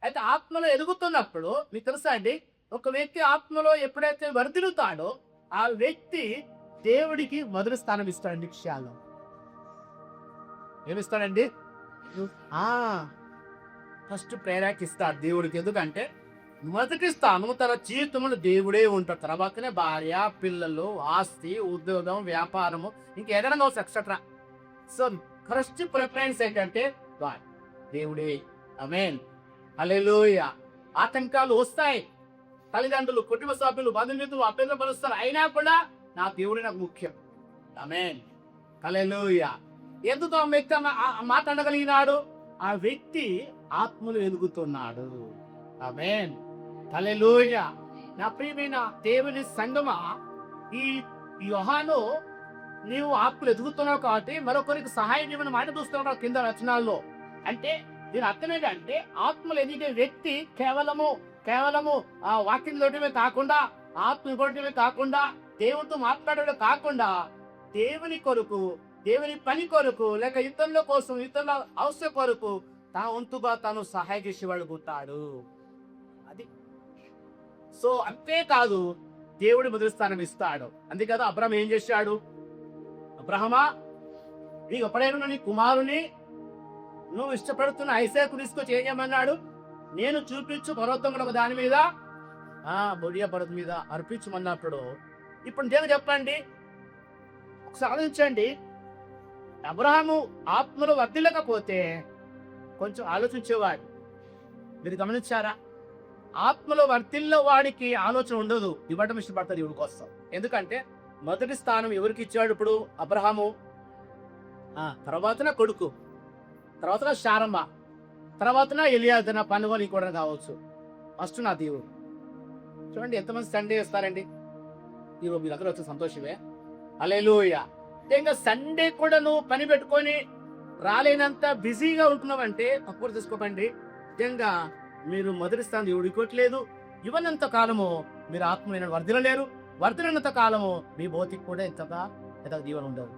అయితే ఆత్మలో ఎదుగుతున్నప్పుడు మీకు తెలుసా అండి, ఒక వ్యక్తి ఆత్మలో ఎప్పుడైతే వర్ధిల్లుతాడో ఆ వ్యక్తి దేవుడికి మొదటి స్థానం ఇస్తాడండి విషయాల్లో. ఏమిస్తాడండి? ఆ ఫస్ట్ ప్రేరకి ఇస్తాడు దేవుడికి. ఎందుకంటే మొదటి స్థానం తన జీవితంలో దేవుడే ఉంటాడు. తర్వాతనే భార్య, పిల్లలు, ఆస్తి, ఉద్యోగం, వ్యాపారము, ఇంకేదైనా కావచ్చు ఎక్సెట్రా. సో ఫస్ట్ ప్రిఫరెన్స్ ఏంటంటే గాడ్, దేవుడే. ఆమేన్, హల్లెలూయా. ఆటంకాలు వస్తాయి, తల్లిదండ్రులు, కుటుంబ సభ్యులు, బంధుమిత్రులు అభ్యంతరపరుస్తారు, అయినా కూడా నా దేవుడే నాకు ముఖ్యం. ఆమేన్, హల్లెలూయా. ఎందుకు ఆ వ్యక్తి మాట అనగలిగినాడు? ఆ వ్యక్తి ఆత్మలు ఎదుగుతున్నాడు. ఆమేన్, హల్లెలూయా. నా ప్రియమైన దేవుని సంగమా, ఈ యోహాను నీవు ఆత్మలు ఎదుగుతున్నావు కాబట్టి మరొకరికి సహాయం చేయమని మాట చూస్తున్నావు కింద రచనాల్లో. అంటే దీని అర్థం ఏంటంటే ఆత్మలు ఎదిగే వ్యక్తి కేవలము ఆ వాక్యం చూడటమే కాకుండా, ఆత్మ చూడటమే కాకుండా, దేవునితో మాట్లాడటమే కాకుండా, దేవుని కొరకు, దేవుని పని కొరకు, లేక ఇతరుల కోసం, ఇతరుల అవసరం కొరకు తా వంతుగా తాను సహాయం చేసేవాడుకుంటాడు. అది సో అంతేకాదు, దేవుడి మొదటి స్థానం ఇస్తాడు. అందుకే కదా అబ్రహం ఏం చేశాడు? అబ్రహమా, నీకు ఎప్పుడైనా నీ కుమారుని నువ్వు ఇష్టపడుతున్న ఐసాకు తీసుకొచ్చి ఏం చేయమన్నాడు? నేను చూపించు పర్వతం ఒక దాని మీద, బొడియా పర్వతం మీద అర్పించమన్నప్పుడు, ఇప్పుడు దేవుడు చెప్పండి, ఒకసారి ఆలోచించండి. అబ్రహాము ఆత్మలో వర్ధిల్లకపోతే కొంచెం ఆలోచించేవాడు. మీరు గమనించారా? ఆత్మలో వర్ధిల్ల వాడికి ఆలోచన ఉండదు, ఇవ్వడం ఇష్టపడతాడు దేవుడి కోసం. ఎందుకంటే మొదటి స్థానం ఎవరికి ఇచ్చాడు? ఇప్పుడు అబ్రహాము, తర్వాతన కొడుకు, తర్వాత శారమ్మ, తర్వాత ఎలియాజరు, నా పనుగోలు కూడా కావచ్చు. ఫస్ట్ నా దేవుడు. చూడండి ఎంతమంది సండే వస్తారండి. ఇవ్వ మీ దగ్గర వచ్చే సంతోషమే. హల్లెలూయా. ఇంకా సండే కూడా నువ్వు పని పెట్టుకొని రాలేనంత బిజీగా ఉంటున్నావంటే తక్కువ తీసుకోకండి. నిజంగా మీరు మొదటి స్థానం దేవుడు ఇవ్వట్లేదు. ఇవ్వనంత కాలము మీరు ఆత్మీయ వర్ధిల్లలేరు. వర్ధిల్లినంత కాలము మీ భౌతిక కూడా ఎంతగా దీవెన ఉండదు.